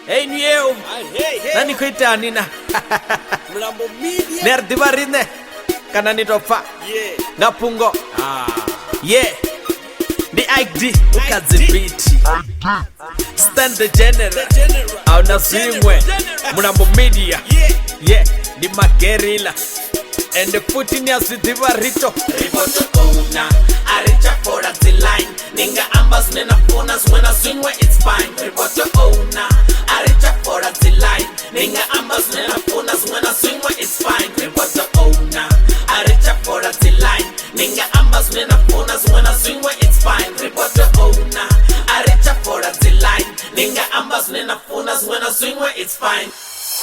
Hey new nani kuita nina Mlambo Media nerdibarine kana nitofa ngapungo yeah the ID ukazibiti stand the general au nasimwe Mlambo Media yeah the magerilla and the Putin ya sidibarito Riboto ona, aricha for the line. Ninga ambas nena phonas when I swing where it's fine. Riboto ona, aricha for the line. Ninga ambas nena phonas when I swing where it's fine. Riboto ona, aricha for the line. Ninga ambas nena phonas when I swing where it's fine. Riboto ona, aricha for the line. Ninga ambas nena phonas when I swing where it's fine.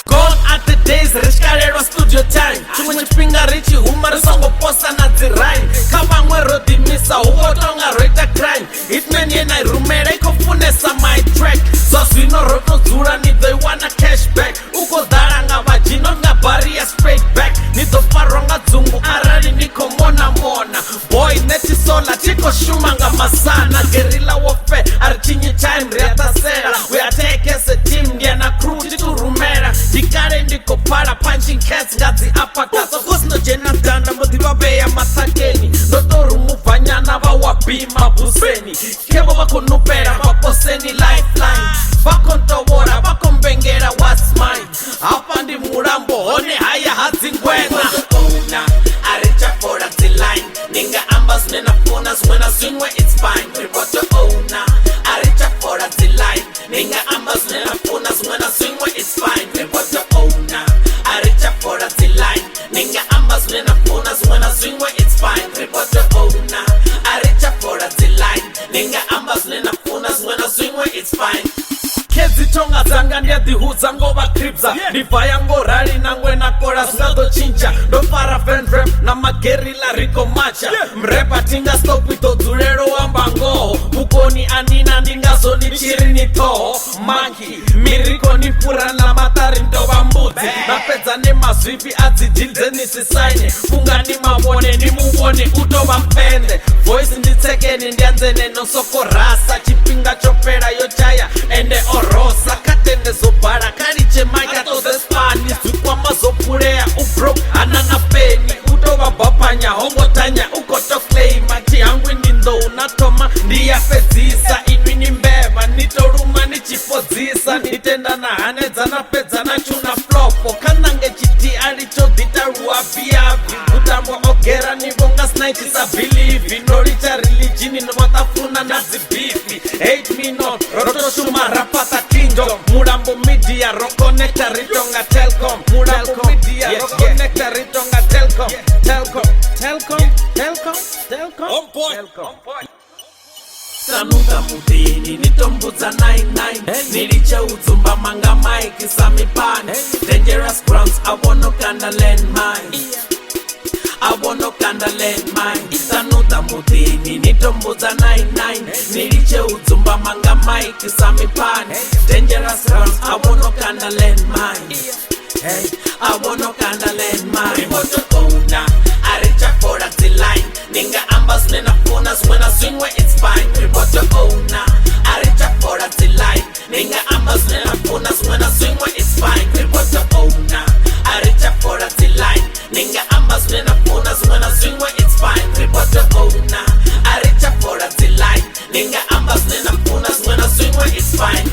Gone at the days, rich carrera studio time. Chumwe chipinga richi, humara songo posa na zirain. Kama mwero dimisa, huko tonga reta crime. Hitman ye na rumere, kufunesa my track. So swino roto zura, ni they wanna cash back. Uko dara nga vagino, nga barrier straight back. Nito faronga zungu, arari niko mona mona. Boy, neti sola, chiko shumanga masana. Guerrilla warfare, archinyi time, riata sera. We are taking a team, diana crew, jitu rumera. Dikare ndiko para punching cats ngazi uppercuts. Of course no jena danda modiva beya masakeni. Notoru muvanyana va wabima buseni. Kebo bako nupera vaposeni lifeline. Vakontowora vakombengera what's mine. Hapa ndi Mulambo one haya hazingwena. Ona, aricha for the line. Ninga ambas nena phonas when I swing where it's fine. Riboto ona, aricha for the line. Ninga ambas nena phonas when I swing where it's fine. Riboto ona, aricha for the line. Ninga ambas nena phonas when I swing where it's fine. Riboto ona, aricha for the line. Ninga ambas nena phonas when I swing where it's fine. Kezi tonga zanga ndia dihuza ngova kripza Nifaya ngo rari na ngwena kora snado chincha Do para friend rap na magerila riko macha Mrepa tinga stop ito zurero wambango Mukoni anina ndinga zoni chiri ni toho Monkey, miriko ni pura na matari ndo wambuzi Na peza ni mazwipi azi jilze ni sisaine Funga ni mawone ni muwone uto wampende Voice nditeke ni ndianze neno soko rasa Chipinga chopera yochaya ende orosa katende zobara kariche maika to the Spanish Zukwama zopurea ubro anana peni Utowa bapanya hongotanya ukoto claim Machi hangwi nindo unatoma ndiyafezisa Inwi ni mbeva nitoruma nichipozisa Nitenda na haneza na peza na chuna flopo Kanange chiti alicho ditaruwa viavi Utamwa ogera ni bonga snaitisa believe Noricha religini no watafuna na zibifi Hate me not, roto shuma rapata kinjo Mlambo Media, Roconnecta ritonga telcom Mlambo Media, Roconnecta ritonga telcom On point. Sanuka mudini, nitombuza 99 Nilicha uzumba manga maiki samipani Dangerous grounds, I wanna kanda landmine I wanna kanda landmine Sanuka mudini, nitombuza 99 Nilicha uzumba manga maiki samipani Dangerous grounds, I wanna kanda landmine Hey, I wanna kanda landmine Riboto ona, aricha for the line Ninga ambas nena phonas when I swing where it's fine Riboto ona, aricha for the line Ninga ambas nena phonas when I swing where it's fine Riboto ona, aricha for the line Ninga ambas nena phonas when I swing where it's fine Riboto ona, aricha for the line Ninga ambas nena phonas when I swing where it's fine